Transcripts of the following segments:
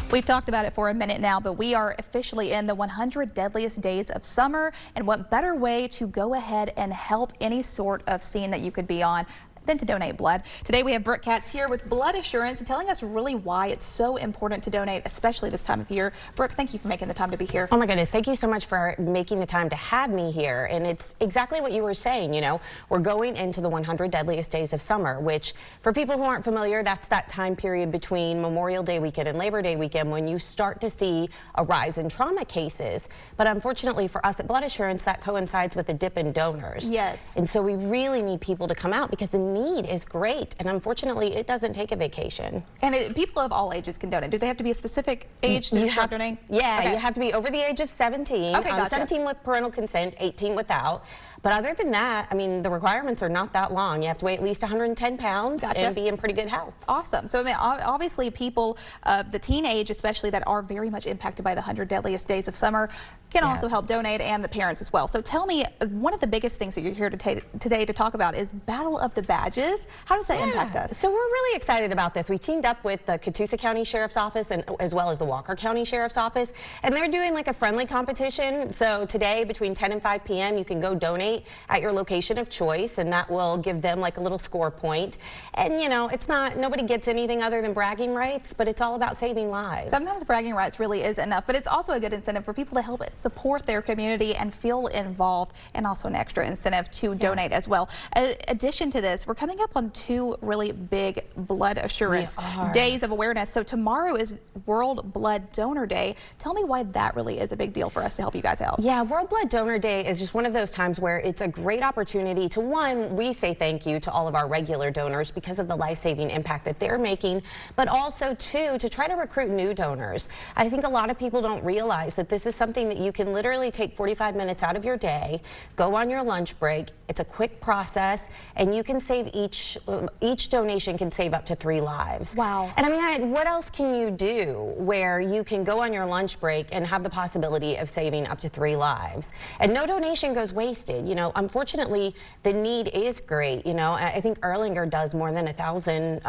We've talked about it for a minute now, but we are officially in the 100 deadliest days of summer, and what better way to go ahead and help any sort of scene that you could be on than to donate blood. Today we have Brooke Katz here with Blood Assurance and telling us really why it's so important to donate, especially this time of year. Brooke, thank you for making the time to be here. Oh my goodness, thank you so much for making the time to have me here. And it's exactly what you were saying, you know, we're going into the 100 deadliest days of summer, which for people who aren't familiar, that's that time period between Memorial Day weekend and Labor Day weekend when you start to see a rise in trauma cases. But unfortunately for us at Blood Assurance, that coincides with a dip in donors. Yes. And so we really need people to come out because the need is great, and unfortunately it doesn't take a vacation. And people of all ages can donate. Do they have to be a specific age to start donating? Yeah, okay. You have to be over the age of 17. Okay, gotcha. 17 with parental consent, 18 without. But other than that, I mean, the requirements are not that long. You have to weigh at least 110 pounds Gotcha. and be in pretty good health. Awesome. So I mean, obviously people of the teen age, especially that are very much impacted by the 100 deadliest days of summer, can also help donate, and the parents as well. So tell me, one of the biggest things that you're here today to talk about is Battle of the Badges. How does that impact us? So we're really excited about this. We teamed up with the Catoosa County Sheriff's Office and as well as the Walker County Sheriff's Office, and they're doing like a friendly competition. So today between 10 and 5 p.m. you can go donate at your location of choice, and that will give them like a little score point. And you know, it's not, nobody gets anything other than bragging rights, but it's all about saving lives. Sometimes bragging rights really is enough, but it's also a good incentive for people to help support their community and feel involved, and also an extra incentive to donate as well. In addition to this, we're coming up on two really big blood assurance days of awareness. So tomorrow is World Blood Donor Day. Tell me why that really is a big deal for us to help you guys out. Yeah, World Blood Donor Day is just one of those times where it's a great opportunity to, one, we say thank you to all of our regular donors because of the life-saving impact that they're making, but also two, to try to recruit new donors. I think a lot of people don't realize that this is something that you can literally take 45 minutes out of your day, go on your lunch break. It's a quick process, and you can save each donation can save up to 3 lives. Wow. And I mean, what else can you do where you can go on your lunch break and have the possibility of saving up to 3 lives? And no donation goes wasted. You know, unfortunately, the need is great. You know, I think Erlanger does more than 1,000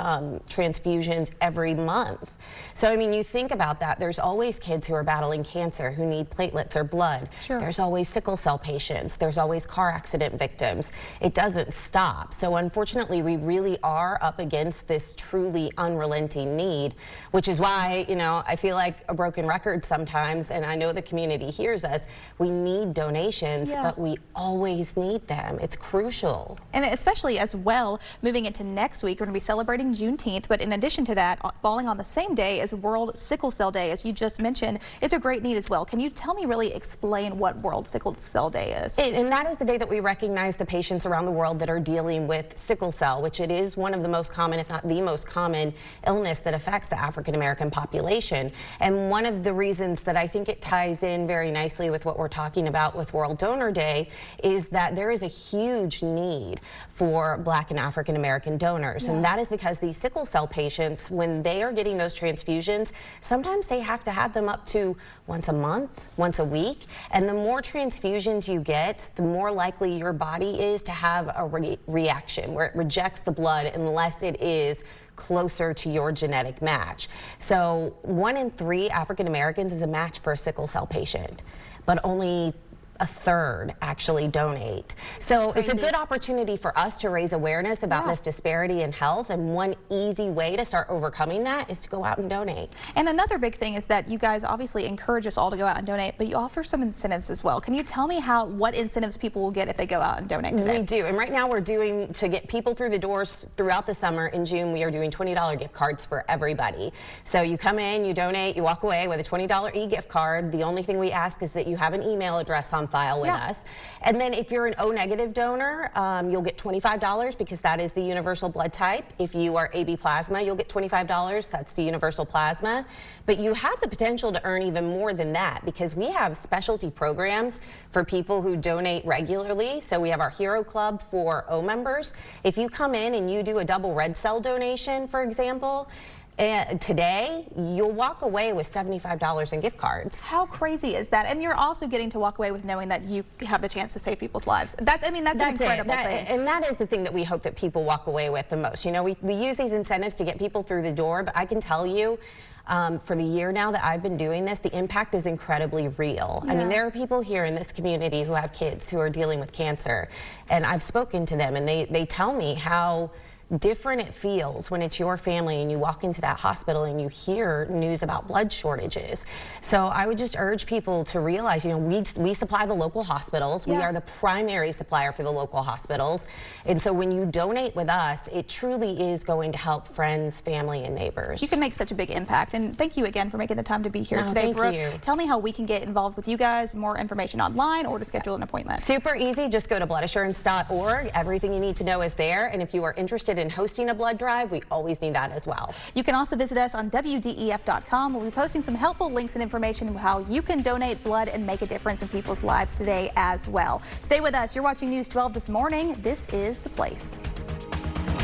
transfusions every month. So, I mean, you think about that. There's always kids who are battling cancer who need platelets or blood. Sure. There's always sickle cell patients. There's always car accident victims. It doesn't stop. So, unfortunately, we really are up against this truly unrelenting need, which is why, you know, I feel like a broken record sometimes, and I know the community hears us. We need donations, but we always need them. It's crucial. And especially as well, moving into next week, we're going to be celebrating Juneteenth, but in addition to that, falling on the same day as World Sickle Cell Day, as you just mentioned, it's a great need as well. Can you tell me, really explain what World Sickle Cell Day is? And that is the day that we recognize the patients around the world that are dealing with sickle cell, which it is one of the most common, if not the most common, illness that affects the African American population. And one of the reasons that I think it ties in very nicely with what we're talking about with World Donor Day is that there is a huge need for Black and African American donors. And that is because these sickle cell patients, when they are getting those transfusions, sometimes they have to have them up to once a month, once a week. And the more transfusions you get, the more likely your body is to have a reaction where it rejects the blood unless it is closer to your genetic match. So 1 in 3 African Americans is a match for a sickle cell patient, but only a third actually donate. So it's a good opportunity for us to raise awareness about this disparity in health, and one easy way to start overcoming that is to go out and donate. And another big thing is that you guys obviously encourage us all to go out and donate, but you offer some incentives as well. Can you tell me what incentives people will get if they go out and donate today? We do, and right now we're doing, to get people through the doors throughout the summer, in June we are doing $20 gift cards for everybody. So you come in, you donate, you walk away with a $20 e-gift card. The only thing we ask is that you have an email address on file with us. And then if you're an O-negative donor, you'll get $25 because that is the universal blood type. If you are AB plasma, you'll get $25. That's the universal plasma. But you have the potential to earn even more than that because we have specialty programs for people who donate regularly. So we have our Hero Club for O members. If you come in and you do a double red cell donation, for example, And today, you'll walk away with $75 in gift cards. How crazy is that? And you're also getting to walk away with knowing that you have the chance to save people's lives. That's an incredible thing. And that is the thing that we hope that people walk away with the most. You know, we use these incentives to get people through the door, but I can tell you, for the year now that I've been doing this, the impact is incredibly real. I mean, there are people here in this community who have kids who are dealing with cancer, and I've spoken to them, and they tell me how different it feels when it's your family and you walk into that hospital and you hear news about blood shortages. So I would just urge people to realize, you know, we supply the local hospitals. We are the primary supplier for the local hospitals. And so when you donate with us, it truly is going to help friends, family, and neighbors. You can make such a big impact. And thank you again for making the time to be here today, thank Brooke. you. Tell me how we can get involved with you guys, more information online, or to schedule an appointment. Super easy. Just go to bloodassurance.org. Everything you need to know is there. And if you are interested in hosting a blood drive, we always need that as well. You can also visit us on WDEF.com. We'll be posting some helpful links and information on how you can donate blood and make a difference in people's lives today as well. Stay with us. You're watching News 12 this morning. This is The Place.